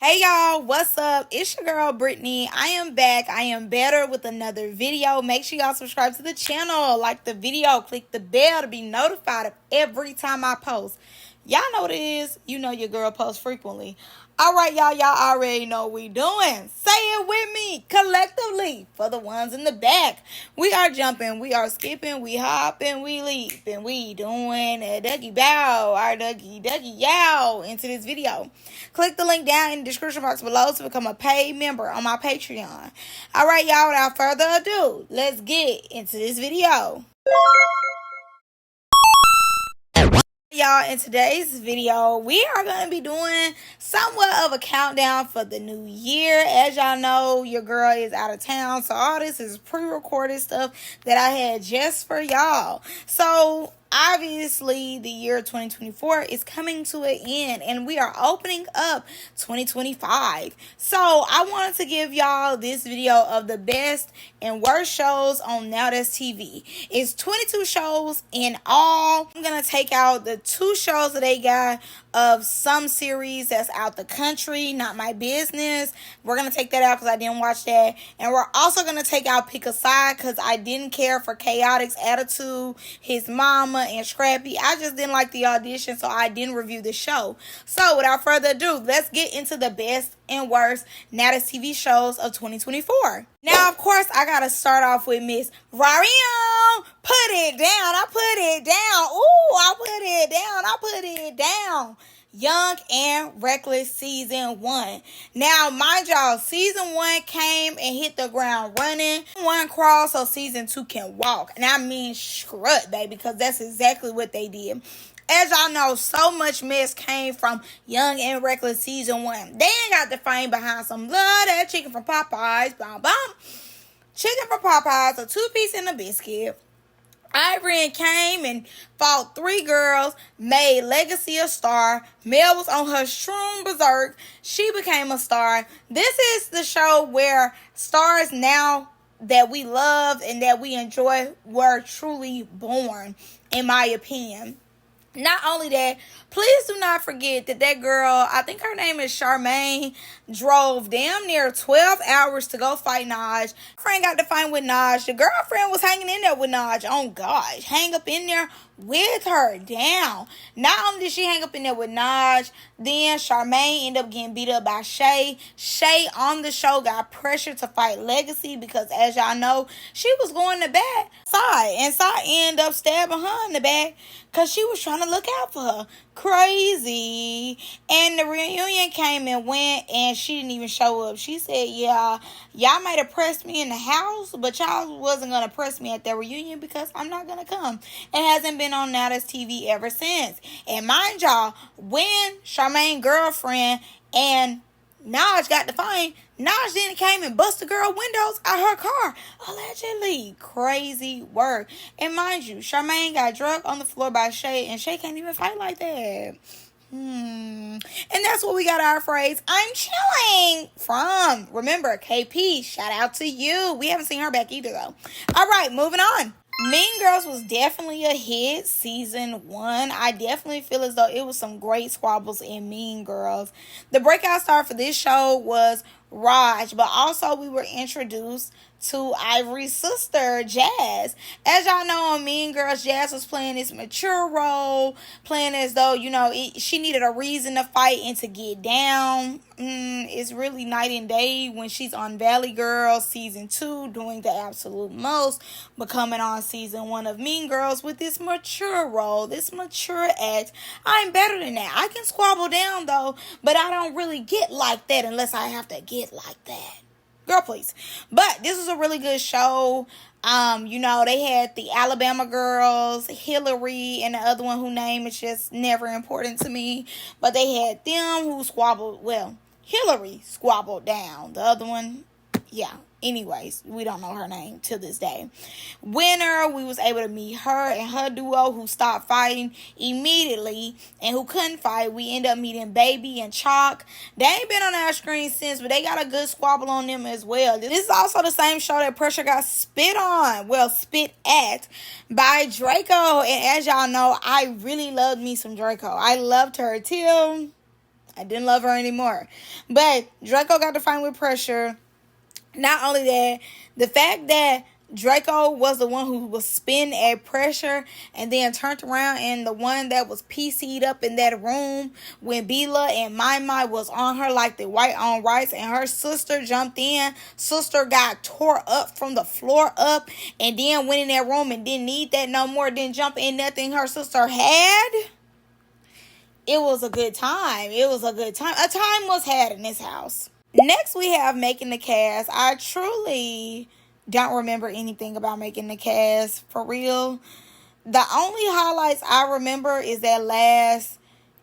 Hey y'all, what's up? It's your girl Brittany. I am back. I am better with another video. Make sure y'all subscribe to the channel, like the video, click the bell to be notified of every time I post. Y'all know what it is. You know your girl posts frequently. All right, y'all already know what we doing. Say it with me collectively for the ones in the back. We are jumping, we are skipping, we hopping, we leaping, we doing a Dougie bow, our Dougie yow into this video. Click the link down in the description box below to become a paid member on my Patreon. All right, y'all, without further ado, let's get into this video. Y'all, in today's video, we are going to be doing somewhat of a countdown for the new year. As y'all know, your girl is out of town, so all this is pre-recorded stuff that I had just for y'all. So obviously, the year 2024 is coming to an end, and we are opening up 2025. So I wanted to give y'all this video of the best and worst shows on Nttv. It's 22 shows in all. I'm gonna take out the 2 shows that they got of some series that's out the country, not my business. We're gonna take that out because I didn't watch that, and we're also gonna take out Pick a Side because I didn't care for Chaotic's attitude, his mama, and Scrappy. I just didn't like the audition, so I didn't review the show. So without further ado, let's get into the best and worst Nttv shows of 2024. Now, of course, I gotta start off with Miss Rarion. Put it down. I put it down. Ooh, I put it down. I put it down. Young and Reckless Season 1. Now, mind y'all, Season 1 came and hit the ground running. 1 crawl so Season 2 can walk. And I mean strut, baby, because that's exactly what they did. As y'all know, so much mess came from Young and Reckless Season 1. They ain't got the fame behind some love that chicken from Popeyes. Bum, bum. Chicken from Popeyes, a 2-piece and a biscuit. Ivory came and fought 3 girls, made Legacy a star. Mel was on her shroom berserk. She became a star. This is the show where stars now that we love and that we enjoy were truly born, in my opinion. Not only that, please do not forget that girl, I think her name is Charmaine, drove damn near 12 hours to go fight Naj. Friend got to fight with Naj. The girlfriend was hanging in there with Naj. Oh gosh, hang up in there with her down. Not only did she hang up in there with Naj, then Charmaine ended up getting beat up by Shay. Shay on the show got pressured to fight Legacy because, as y'all know, she was going to bat Sai, and Sai ended up stabbing her in the back because she was trying to look out for her. Crazy. And the reunion came and went, and she didn't even show up. She said, yeah, y'all might have pressed me in the house, but y'all wasn't going to press me at the reunion because I'm not going to come. It hasn't been on Nttv ever since. And mind y'all, when Charmaine's girlfriend and Naj got to fight, Naj then came and bust the girl windows out her car. Allegedly. Crazy work. And mind you, Charmaine got drugged on the floor by Shay, and Shay can't even fight like that. And that's what we got our phrase, I'm chilling, from. Remember, KP, shout out to you. We haven't seen her back either, though. All right, moving on. Mean Girls was definitely a hit, Season 1. I definitely feel as though it was some great squabbles in Mean Girls. The breakout star for this show was Raj, but also we were introduced to Ivory's sister, Jazz. As y'all know, on Mean Girls, Jazz was playing this mature role, playing as though, she needed a reason to fight and to get down. It's really night and day when she's on Valley Girls Season 2, doing the absolute most, but coming on Season 1 of Mean Girls with this mature role, this mature act. I'm better than that. I can squabble down, though, but I don't really get like that unless I have to get like that. Girl, please. But this was a really good show. They had the Alabama girls, Hillary, and the other one whose name is just never important to me. But they had them who squabbled. Well, Hillary squabbled down. The other one, yeah. Anyways, we don't know her name to this day. Winner, we was able to meet her and her duo who stopped fighting immediately and who couldn't fight. We end up meeting Baby and Chalk. They ain't been on our screen since, but they got a good squabble on them as well. This is also the same show that Pressure got spit at by Draco. And as y'all know, I really loved me some Draco. I loved her till I didn't love her anymore. But Draco got to fight with pressure. Not only that, the fact that Draco was the one who was spinning at pressure and then turned around and the one that was PC'd up in that room when Bila and Mai was on her like the white on rice and her sister jumped in. Sister got tore up from the floor up and then went in that room and didn't need that no more. Didn't jump in nothing her sister had. It was a good time. It was a good time. A time was had in this house. Next, we have Making the Cast. I truly don't remember anything about Making the Cast, for real. The only highlights I remember is that last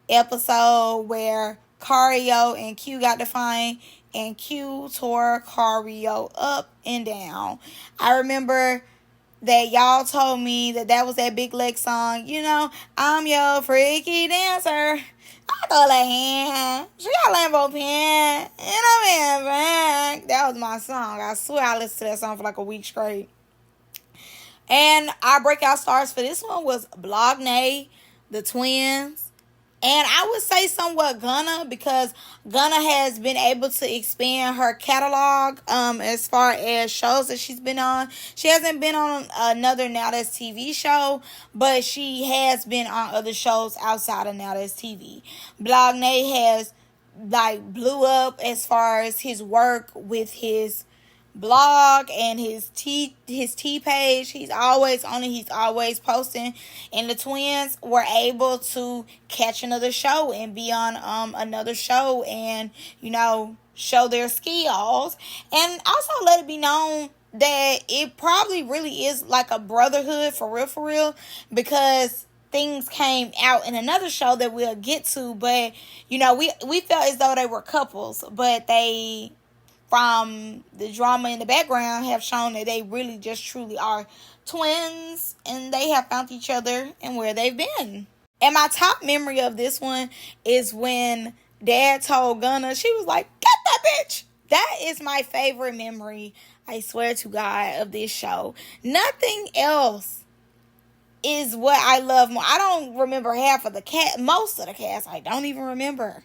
episode where Cario and Q got to fight, and Q tore Cario up and down. I remember that y'all told me that was that Big Leg song, you know, I'm your freaky dancer. I thought like, hand. She got Lambo pen. And I'm in back. That was my song. I swear I listened to that song for like a week straight. And our breakout stars for this one was Blognay, the twins. And I would say somewhat Gunna, because Gunna has been able to expand her catalog as far as shows that she's been on. She hasn't been on another Now That's TV show, but she has been on other shows outside of Now That's TV. Blognay has like blew up as far as his work with his blog and his T page. He's always on it. He's always posting. And the twins were able to catch another show and be on another show and, you know, show their skills. And also let it be known that it probably really is like a brotherhood for real, because things came out in another show that we'll get to. But, you know, we felt as though they were couples, but they, from the drama in the background, have shown that they really just truly are twins, and they have found each other and where they've been. And my top memory of this one is when Dad told Gunna, she was like, "Get that bitch." That is my favorite memory, I swear to God, of this show. Nothing else is what I love more. I don't remember half of the cast, most of the cast. I don't even remember.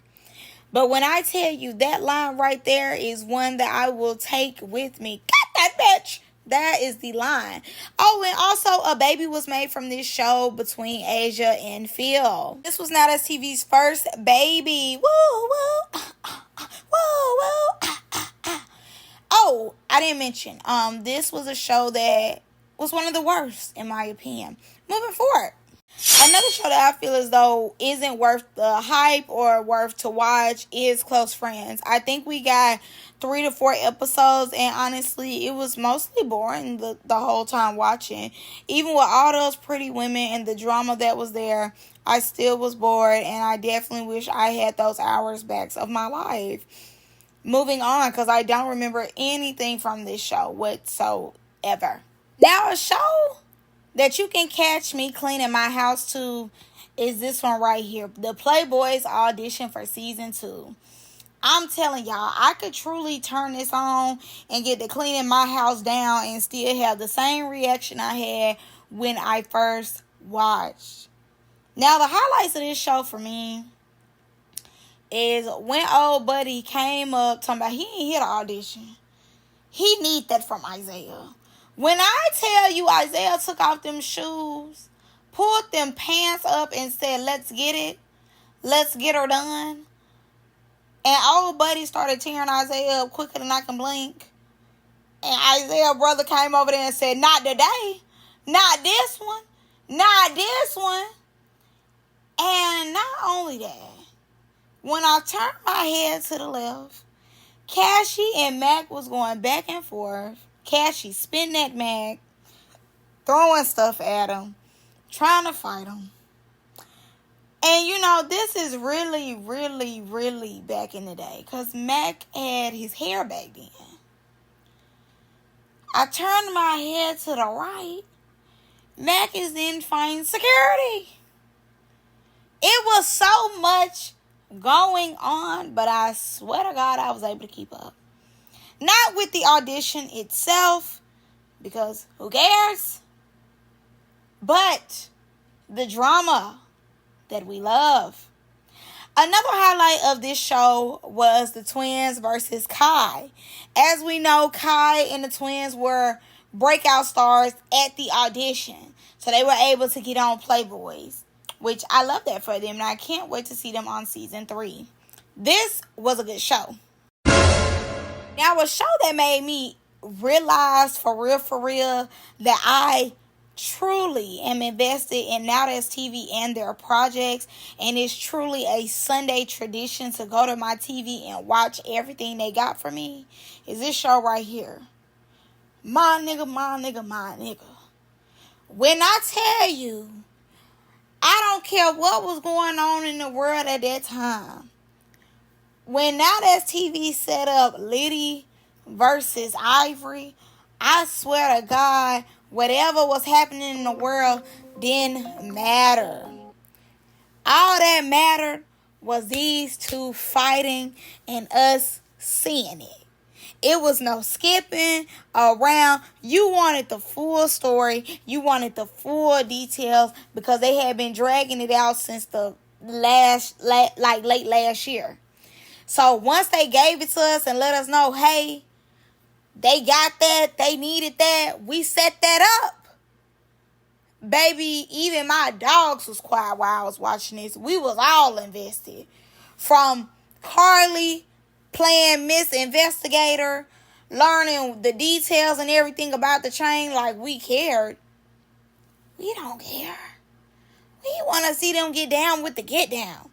But when I tell you that line right there is one that I will take with me. Get that bitch. That is the line. Oh, and also a baby was made from this show between Asia and Phil. This was Now That's TV's first baby. Woo, woo. Woo, woo. Oh, I didn't mention. This was a show that was one of the worst, in my opinion. Moving forward. Another show that I feel as though isn't worth the hype or worth to watch is Close Friends. I think we got 3 to 4 episodes, and honestly, it was mostly boring the whole time watching. Even with all those pretty women and the drama that was there, I still was bored, and I definitely wish I had those hours back of my life. Moving on, because I don't remember anything from this show whatsoever. Now, a show that you can catch me cleaning my house to is this one right here. The Playboys audition for season 2. I'm telling y'all, I could truly turn this on and get to cleaning my house down and still have the same reaction I had when I first watched. Now, the highlights of this show for me is when old buddy came up talking about he ain't here to audition. He need that from Isaiah. When I tell you Isaiah took off them shoes, pulled them pants up and said, "Let's get it. Let's get her done." And old buddy started tearing Isaiah up quicker than I can blink. And Isaiah's brother came over there and said, "Not today. Not this one. Not this one." And not only that, when I turned my head to the left, Cassie and Mac was going back and forth. Cassie spinning that Mac, throwing stuff at him, trying to fight him. And you know, this is really, really, really back in the day, because Mac had his hair back then. I turned my head to the right. Mac is in fighting security. It was so much going on, but I swear to God, I was able to keep up. Not with the audition itself, because who cares? But the drama that we love. Another highlight of this show was the twins versus Kai. As we know, Kai and the twins were breakout stars at the audition. So they were able to get on Playboys, which I love that for them. And I can't wait to see them on season 3. This was a good show. Now, a show that made me realize for real, that I truly am invested in Now That's TV and their projects, and it's truly a Sunday tradition to go to my TV and watch everything they got for me, is this show right here. My nigga, my nigga, my nigga. When I tell you, I don't care what was going on in the world at that time. When Now That's TV set up Liddy versus Ivory, I swear to God, whatever was happening in the world didn't matter. All that mattered was these two fighting and us seeing it. It was no skipping around. You wanted the full story. You wanted the full details because they had been dragging it out since the late last year. So once they gave it to us and let us know, hey, they got that, they needed that, we set that up. Baby, even my dogs was quiet while I was watching this. We was all invested. From Carly playing Miss Investigator, learning the details and everything about the chain like we cared. We don't care. We want to see them get down with the get down.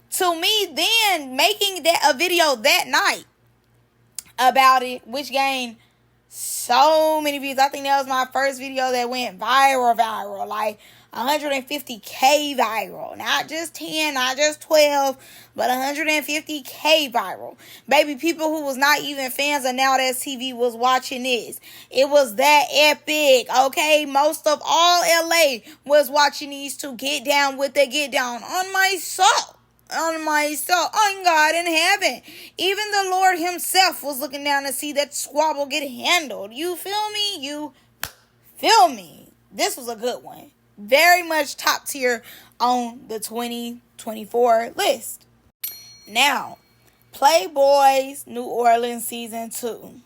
To me, then, making that a video that night about it, which gained so many views. I think that was my first video that went viral, like 150K viral. Not just 10, not just 12, but 150K viral. Baby, people who was not even fans of Now That's TV was watching this. It was that epic, okay? Most of all LA was watching these two get down with the get down. On my soul. On God in heaven. Even the Lord himself was looking down to see that squabble get handled. You feel me? You feel me? This was a good one. Very much top tier on the 2024 list. Now, Playboys New Orleans season 2.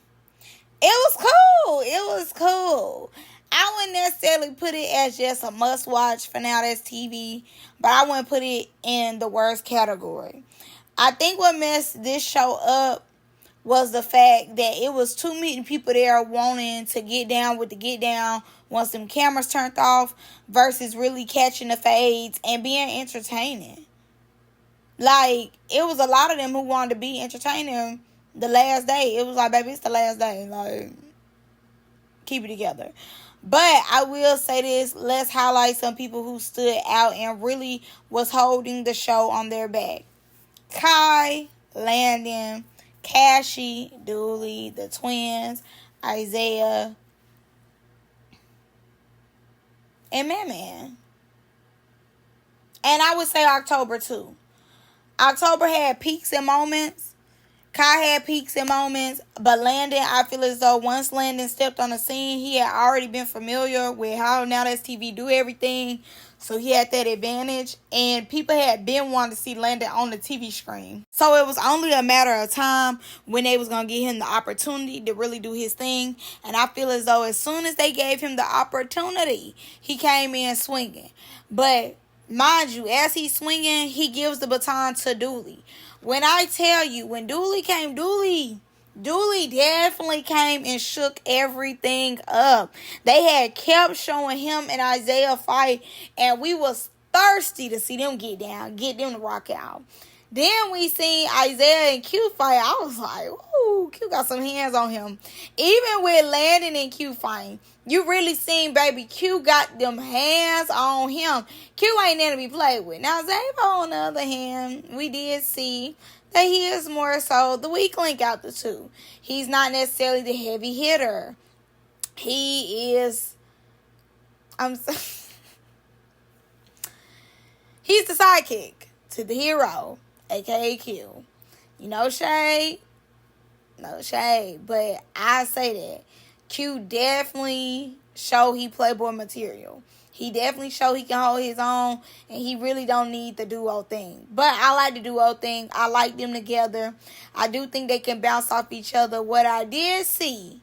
It was cool. I wouldn't necessarily put it as just a must watch for Now That's TV, but I wouldn't put it in the worst category. I think what messed this show up was the fact that it was too many people there wanting to get down with the get down once them cameras turned off versus really catching the fades and being entertaining. Like, it was a lot of them who wanted to be entertaining the last day. It was like, baby, it's the last day. Like, keep it together. But I will say this, let's highlight some people who stood out and really was holding the show on their back. Kai, Landon, Cassie, Dooley, the twins, Isaiah, and Man. And I would say October too. October had peaks and moments. Kai had peaks and moments, but Landon, I feel as though once Landon stepped on the scene, he had already been familiar with how Now That's TV do everything, so he had that advantage, and people had been wanting to see Landon on the TV screen. So it was only a matter of time when they was going to give him the opportunity to really do his thing, and I feel as though as soon as they gave him the opportunity, he came in swinging. But mind you, as he's swinging, he gives the baton to Dooley. When I tell you, when Dooley came, Dooley definitely came and shook everything up. They had kept showing him and Isaiah fight, and we was thirsty to see them get down, get them to rock out. Then we seen Isaiah and Q fight. I was like, ooh, Q got some hands on him. Even with Landon and Q fighting, you really seen, baby, Q got them hands on him. Q ain't there to be played with. Now, Zayvo, on the other hand, we did see that he is more so the weak link out the two. He's not necessarily the heavy hitter. He is, he's the sidekick to the hero, aka Q. No shade, but I say that Q definitely showed he Playboy material. He definitely showed he can hold his own, and he really don't need the duo thing. But I like the duo thing. I like them together. I do think they can bounce off each other. What I did see,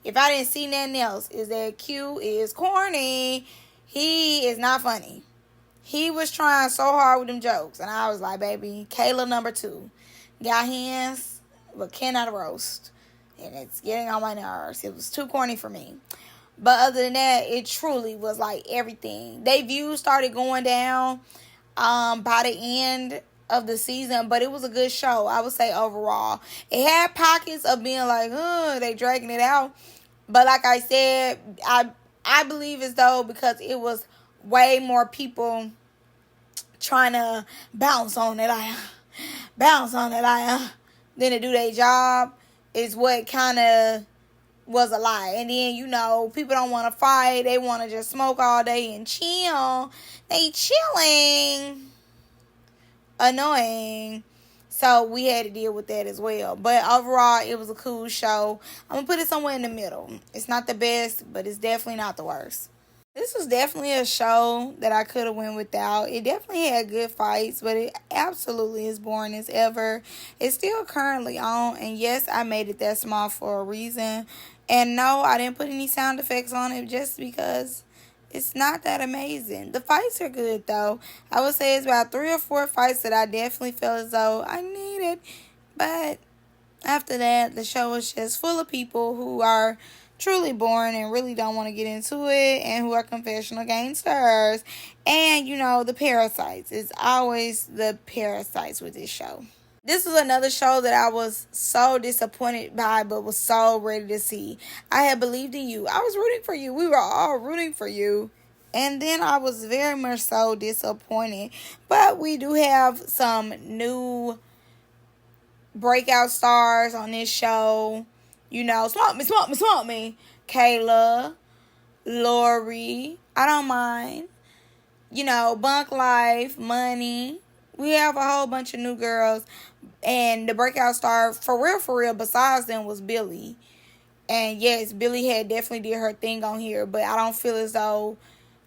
if I didn't see nothing else, is that Q is corny. He is not funny. He was trying so hard with them jokes, and I was like, baby, Kayla number 2. Got hands, but cannot roast. And it's getting on my nerves. It was too corny for me. But other than that, it truly was like everything. They views started going down by the end of the season, but it was a good show, I would say, overall. It had pockets of being like, they dragging it out. But like I said, I believe as though because it was way more people trying to bounce on it, than to do their job, is what kind of was a lie. And then, people don't want to fight. They want to just smoke all day and chill. They chilling. Annoying. So we had to deal with that as well. But overall, it was a cool show. I'm going to put it somewhere in the middle. It's not the best, but it's definitely not the worst. This was definitely a show that I could have went without. It definitely had good fights, but it absolutely is boring as ever. It's still currently on, and yes, I made it that small for a reason. And no, I didn't put any sound effects on it just because it's not that amazing. The fights are good, though. I would say it's about 3 or 4 fights that I definitely felt as though I needed. But after that, the show was just full of people who are truly boring and really don't want to get into it, and who are confessional gangsters. And, the parasites. It's always the parasites with this show. This was another show that I was so disappointed by, but was so ready to see. I had believed in you. I was rooting for you. We were all rooting for you. And then I was very much so disappointed. But we do have some new breakout stars on this show. Smoke me. Kayla, Lori, I don't mind. Bunk Life, Money. We have a whole bunch of new girls. And the breakout star, for real, besides them was Billy. And yes, Billy had definitely did her thing on here. But I don't feel as though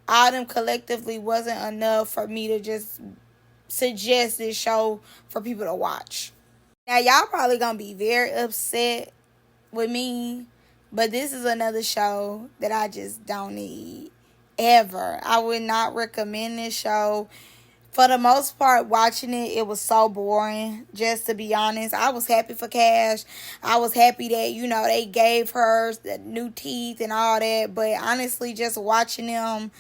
all them collectively wasn't enough for me to just suggest this show for people to watch. Now, y'all probably going to be very upset with me, but this is another show that I just don't need ever. I would not recommend this show. For the most part, watching it, it was so boring, just to be honest. I was happy for Cash. I was happy that, they gave her the new teeth and all that, but honestly, just watching them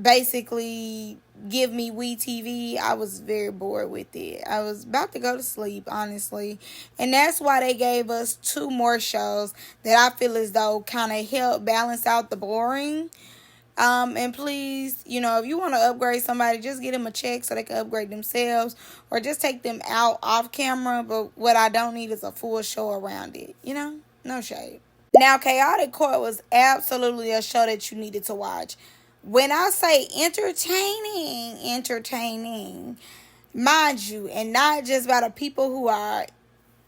basically give me TV, I was very bored with it. I was about to go to sleep, honestly. And that's why they gave us 2 more shows that I feel as though kind of help balance out the boring. And please, if you want to upgrade somebody, just get them a check so they can upgrade themselves, or just take them out off camera. But what I don't need is a full show around it. No shade. Now, Chaotic Court was absolutely a show that you needed to watch. When I say entertaining, mind you, and not just by the people who are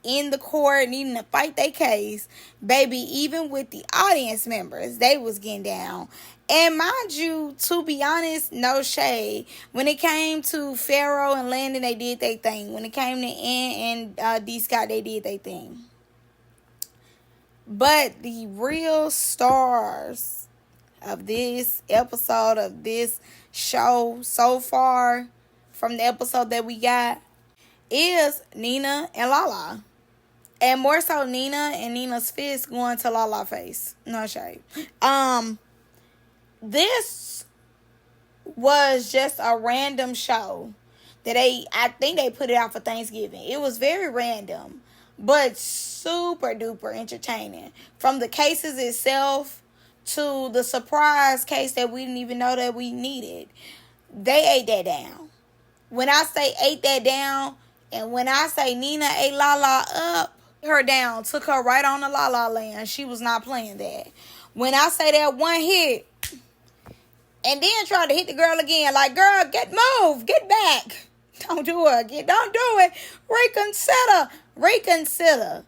in the court needing to fight their case, baby, even with the audience members, they was getting down. And mind you, to be honest, no shade. When it came to Pharaoh and Landon, they did their thing. When it came to Ann and D. Scott, they did their thing. But the real stars of this episode, of this show so far, from the episode that we got, is Nina and Lala. And more so Nina and Nina's fist going to Lala's face. No shade. This was just a random show that I think they put it out for Thanksgiving. It was very random, but super duper entertaining. From the cases itself to the surprise case that we didn't even know that we needed. They ate that down. When I say ate that down, and when I say Nina ate Lala up, her down, took her right on the La La Land. She was not playing that. When I say that one hit, and then tried to hit the girl again, like, girl, get back. Don't do it. Don't do it. Reconsider.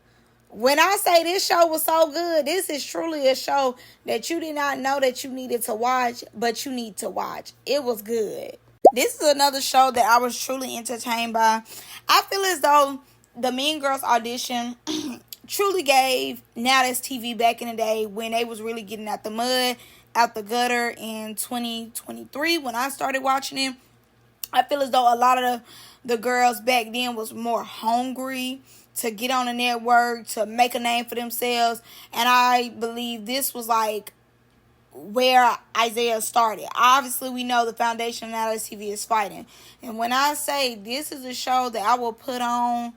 When I say this show was so good, this is truly a show that you did not know that you needed to watch, but you need to watch. It was good. This is another show that I was truly entertained by. I feel as though the Mean Girls audition truly gave Now That's TV back in the day when they was really getting out the mud, out the gutter in 2023 when I started watching it. I feel as though a lot of the girls back then was more hungry to get on the network, to make a name for themselves. And I believe this was like where Isaiah started. Obviously, we know the foundation of Now That's TV is fighting. And when I say this is a show that I will put on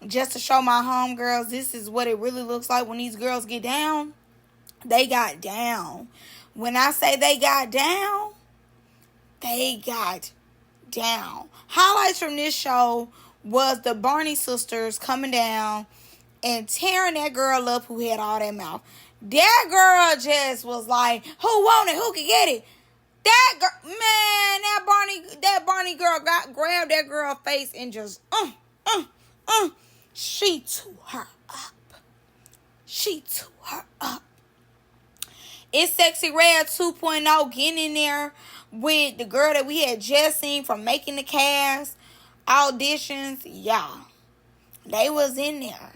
just to show my homegirls, this is what it really looks like when these girls get down. They got down. When I say they got down, they got down. Highlights from this show was the Barney sisters coming down and tearing that girl up who had all that mouth. That girl just was like, who want it? Who can get it? That girl, man, that Barney girl grabbed that girl's face and just, she tore her up. She tore her up. It's Sexy Red 2.0 getting in there with the girl that we had just seen from Making the Cast auditions. Yeah, they was in there.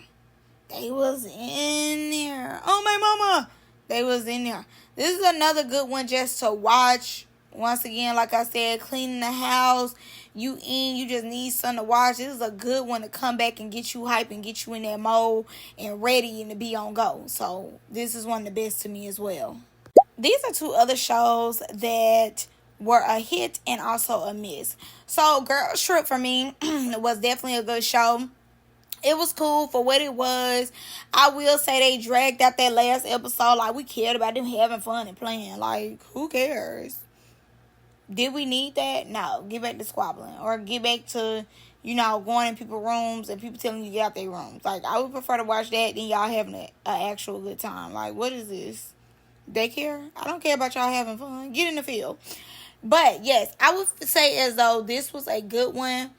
They was in there. Oh, my mama. They was in there. This is another good one just to watch. Once again, like I said, cleaning the house. You just need something to watch. This is a good one to come back and get you hype and get you in that mode and ready and to be on go. So this is one of the best to me as well. These are two other shows that were a hit and also a miss. So Girls Trip for me was definitely a good show. It was cool for what it was. I will say they dragged out that last episode. Like, we cared about them having fun and playing. Like, who cares? Did we need that? No. Get back to squabbling. Or get back to, going in people's rooms and people telling you to get out their rooms. Like, I would prefer to watch that than y'all having an actual good time. Like, what is this? Daycare? I don't care about y'all having fun. Get in the field. But, yes, I would say as though this was a good one.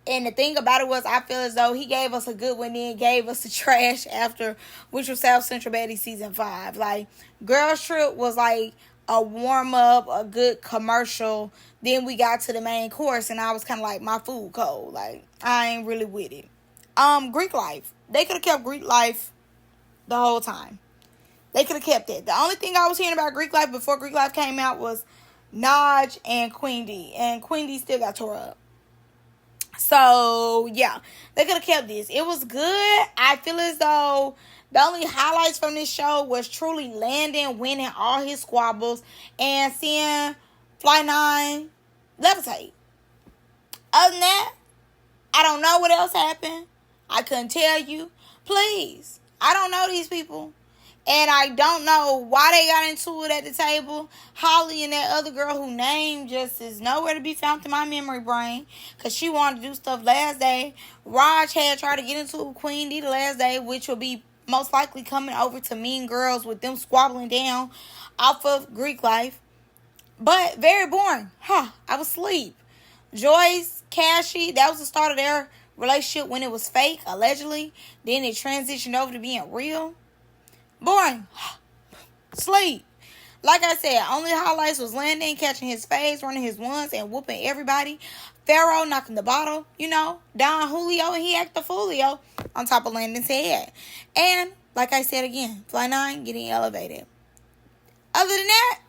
And the thing about it was, I feel as though he gave us a good one, then gave us the trash after, which was South Central Baddies Season 5. Like, Girls Trip was like a warm-up, a good commercial. Then we got to the main course, and I was kind of like, my food cold. Like, I ain't really with it. Greek Life. They could have kept Greek Life the whole time. They could have kept it. The only thing I was hearing about Greek Life before Greek Life came out was Naj and Queen D. And Queen D still got tore up. So, yeah, they could have kept this. It was good. I feel as though the only highlights from this show was truly Landon winning all his squabbles and seeing Fly 9 levitate. Other than that, I don't know what else happened. I couldn't tell you. Please, I don't know these people. And I don't know why they got into it at the table. Holly and that other girl whose name just is nowhere to be found in my memory brain. Because she wanted to do stuff last day. Raj had tried to get into Queen D the last day, which will be most likely coming over to Mean Girls with them squabbling down off of Greek Life. But very boring. I was asleep. Joyce, Cassie, that was the start of their relationship when it was fake, allegedly. Then it transitioned over to being real. Boring. Sleep. Like I said, only highlights was Landon catching his face, running his ones, and whooping everybody. Pharaoh knocking the bottle, Don Julio, and he acted Fulio on top of Landon's head. And, like I said again, Fly 9 getting elevated. Other than that,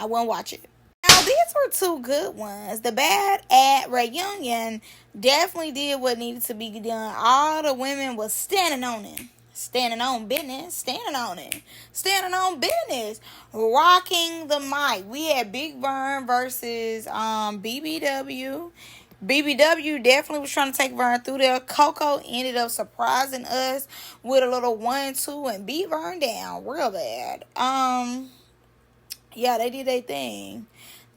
I won't watch it. Now, these were two good ones. The Bad at Reunion definitely did what needed to be done. All the women was standing on it. Standing on business, standing on it, standing on business, rocking the mic. We had Big Vern versus BBW. BBW definitely was trying to take Vern through there. Coco ended up surprising us with a little 1-2 and beat Vern down real bad. Yeah, they did their thing.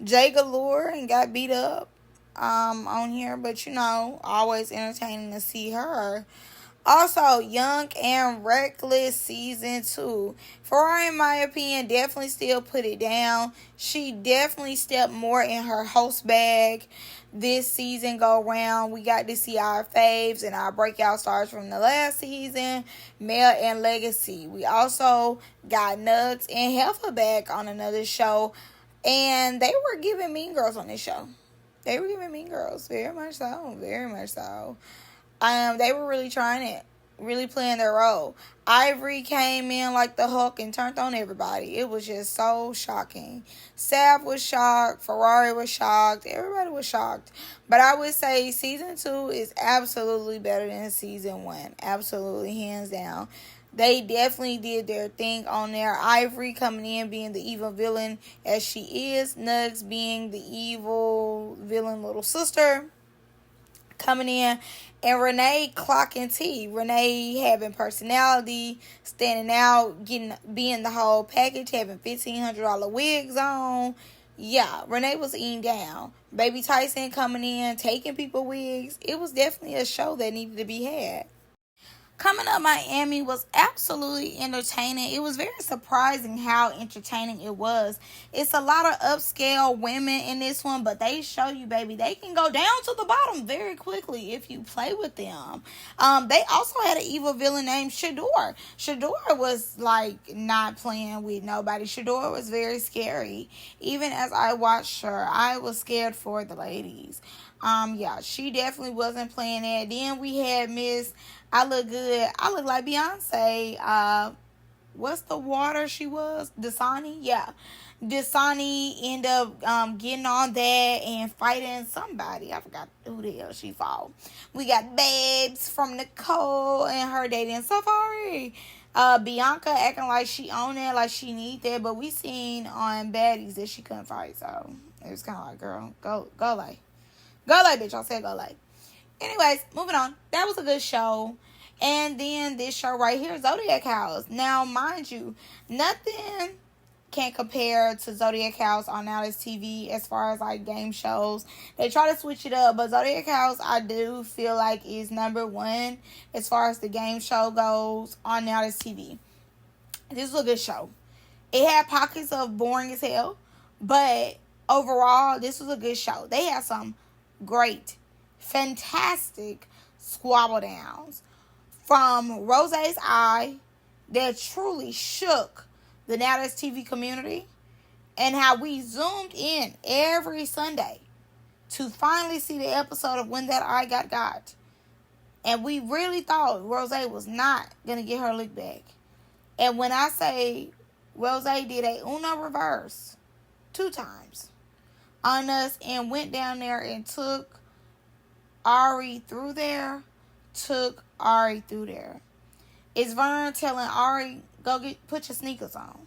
Jay Galore and got beat up on here, but always entertaining to see her. Also, Young and Reckless season 2. Ferrari, in my opinion, definitely still put it down. She definitely stepped more in her host bag this season go round. We got to see our faves and our breakout stars from the last season, Mel and Legacy. We also got Nugs and Heifer back on another show, and they were giving Mean Girls on this show. They were giving Mean Girls, very much so, very much so. They were really trying it, really playing their role. Ivory came in like the Hulk and turned on everybody. It was just so shocking. Sav was shocked. Ferrari was shocked. Everybody was shocked. But I would say season 2 is absolutely better than season 1. Absolutely, hands down. They definitely did their thing on there. Ivory coming in being the evil villain as she is. Nugs being the evil villain little sister coming in, and Renee clocking T. Renee having personality, standing out, being the whole package, having $1,500 wigs on. Yeah, Renee was eating down. Baby Tyson coming in, taking people wigs. It was definitely a show that needed to be had. Coming Up Miami was absolutely entertaining. It was very surprising how entertaining it was. It's a lot of upscale women in this one, but they show you, baby, they can go down to the bottom very quickly if you play with them. They also had an evil villain named Shador. Shador was like not playing with nobody. Shador was very scary. Even as I watched her, I was scared for the ladies. Yeah, she definitely wasn't playing that. Then we had Miss I Look Good. I look like Beyonce. What's the water she was? Dasani? Yeah. Dasani ended up getting on that and fighting somebody. I forgot who the hell she fought. We got Babes from Nicole and her dating Safari. Bianca acting like she owned that, like she need that, but we seen on Baddies that she couldn't fight, so it was kind of like, girl, go lay. Go lay, bitch. I said go lay. Anyways, moving on. That was a good show. And then this show right here, Zodiac House. Now, mind you, nothing can compare to Zodiac House on Nttv as far as like game shows. They try to switch it up, but Zodiac House I do feel like is number one as far as the game show goes on Nttv. This was a good show. It had pockets of boring as hell, but overall, this was a good show. They had some great, fantastic squabble downs from Rose's eye that truly shook the Nttv community, and how we zoomed in every Sunday to finally see the episode of When That Eye Got. And we really thought Rose was not going to get her lick back. And when I say Rose did a Uno reverse 2 times on us and went down there and took Ari through there. It's Vern telling Ari, go put your sneakers on.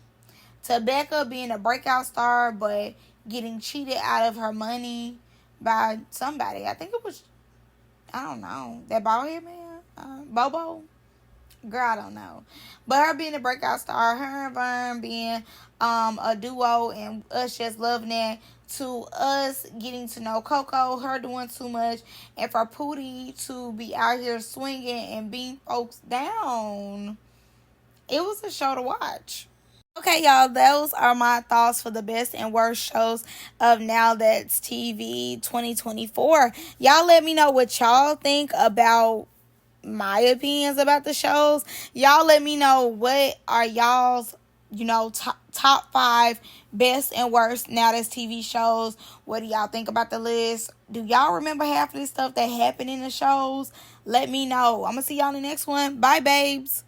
To Becca being a breakout star, but getting cheated out of her money by somebody. I think it was, I don't know, that bald head man, Bobo. Girl, I don't know. But her being a breakout star, her and Vern being a duo, and us just loving that, to us getting to know Coco, her doing too much, and for Pootie to be out here swinging and beating folks down. It was a show to watch. Okay, y'all, those are my thoughts for the best and worst shows of Now That's TV 2024. Y'all let me know what y'all think about my opinions about the shows. Y'all let me know what are y'all's, top 5 best and worst Now That's TV shows. What do y'all think about the list? Do y'all remember half of this stuff that happened in the shows? Let me know. I'm gonna see y'all in the next one. Bye, babes.